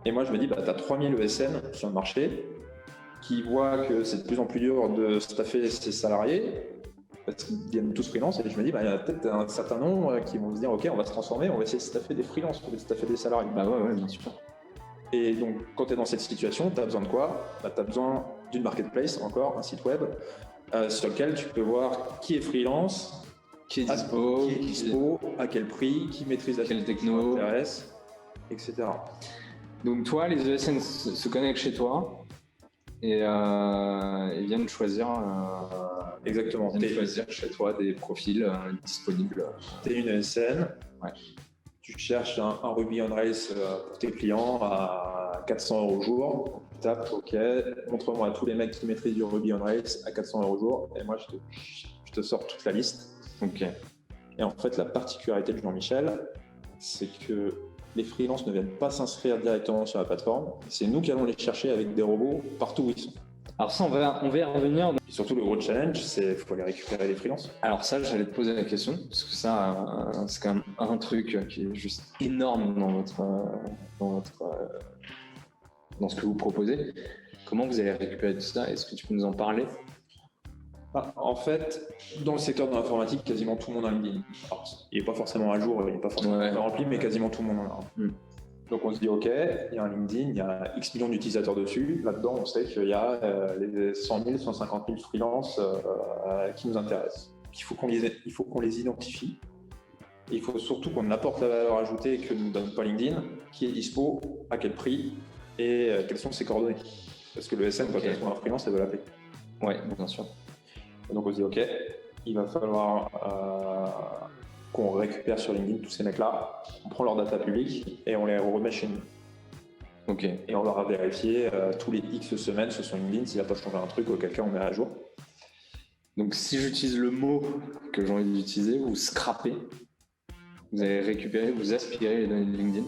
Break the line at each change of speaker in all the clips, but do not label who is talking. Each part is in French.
Et moi, je me dis, tu as 3000 ESN sur le marché qui voient que c'est de plus en plus dur de staffer ses salariés parce qu'ils deviennent tous freelance. Et je me dis, il y a peut-être un certain nombre qui vont se dire, OK, on va se transformer, on va essayer de staffer des freelances, on va staffer des salariés.
Bah ouais, bien sûr.
Et donc, quand tu es dans cette situation, tu as besoin de quoi? Tu as besoin d'une marketplace, encore, un site web, sur lequel tu peux voir qui est freelance,
qui est dispo,
à quel prix, qui maîtrise la
techno,
etc.
Donc toi, les ESN se connectent chez toi et viennent choisir.
Exactement.
Choisir chez toi des profils disponibles.
Tu es une ESN.
Ouais.
Tu cherches un Ruby on Rails pour tes clients à 400 € au jour. Tu tapes OK, montre-moi tous les mecs qui maîtrisent du Ruby on Rails à 400 € au jour. Et moi, je te sors toute la liste.
OK.
Et en fait, la particularité de Jean-Michel, c'est que les freelances ne viennent pas s'inscrire directement sur la plateforme. C'est nous qui allons les chercher avec des robots partout où ils sont.
Alors ça, on va y revenir.
Et surtout, le gros challenge, c'est qu'il faut aller récupérer les freelances.
Alors ça, j'allais te poser la question, parce que ça, c'est quand même un truc qui est juste énorme dans ce que vous proposez. Comment vous allez récupérer tout ça? Est-ce que tu peux nous en parler?
En fait, dans le secteur de l'informatique, quasiment tout le monde a LinkedIn. Alors, il n'est pas forcément à jour, il n'est pas forcément rempli, mais quasiment tout le monde en a. Donc on se dit, OK, il y a un LinkedIn, il y a X millions d'utilisateurs dessus. Là-dedans, on sait qu'il y a les 100 000, 150 000 freelances qui nous intéressent. Il faut qu'on les identifie. Et il faut surtout qu'on apporte la valeur ajoutée que ne nous donne pas LinkedIn, qui est dispo, à quel prix et quelles sont ses coordonnées. Parce que le SN, quand elle trouve un freelance, elle veut l'appeler.
Oui, bien sûr.
Et donc on se dit, OK, il va falloir qu'on récupère sur LinkedIn tous ces mecs-là, on prend leur data publique et on les remet chez nous.
OK.
Et on leur a vérifié tous les X semaines sur son LinkedIn s'il n'a pas changé un truc, auquel cas on met à jour.
Donc si j'utilise le mot que j'ai envie d'utiliser, vous scrapez, vous allez récupérer, vous aspirez les données de LinkedIn,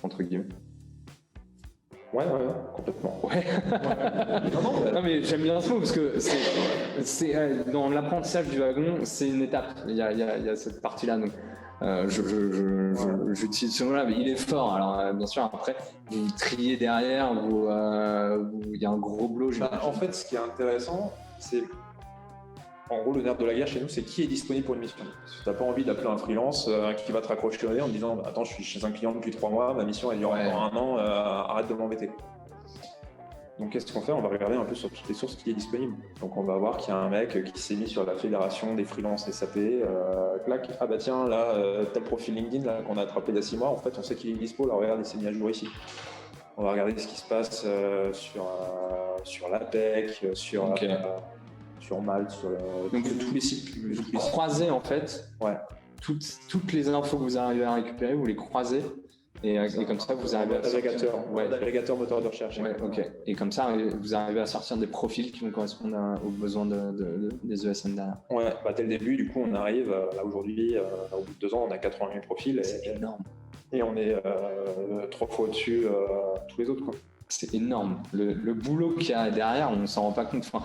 entre guillemets.
Ouais, complètement.
Ouais. Non, mais j'aime bien ce mot parce que c'est dans l'apprentissage du wagon, c'est une étape. Il y a cette partie-là. Donc, j'utilise ce mot-là, mais il est fort. Alors, bien sûr, après, vous triez derrière, il y a un gros boulot.
En fait, ce qui est intéressant, c'est en gros, le nerf de la guerre chez nous, c'est qui est disponible pour une mission. Si tu n'as pas envie d'appeler un freelance qui va te raccrocher au nez en te disant attends, je suis chez un client depuis 3 mois, ma mission elle dure encore 1 an, arrête de m'embêter. Donc qu'est-ce qu'on fait? On va regarder un peu sur toutes les sources qui est disponible. Donc on va voir qu'il y a un mec qui s'est mis sur la fédération des freelances SAP, clac, ah bah tiens, là, tel profil LinkedIn là, qu'on a attrapé il y a 6 mois, en fait on sait qu'il est dispo, là regarde, il s'est mis à jour ici. On va regarder ce qui se passe sur l'APEC, sur Malte,
donc tous les sites. Vous croisez en fait toutes les infos que vous arrivez à récupérer, vous les croisez et comme ça vous arrivez à
sortir agrégateur moteur de recherche.
OK. Et comme ça vous arrivez à sortir des profils qui vont correspondre aux besoins des ESN derrière.
Ouais, dès le début, du coup on arrive là aujourd'hui, au bout de 2 ans, on a 80 000 profils.
C'est énorme.
Et on est 3 fois au-dessus tous les autres, quoi.
C'est énorme. Le boulot qu'il y a derrière, on ne s'en rend pas compte. Enfin,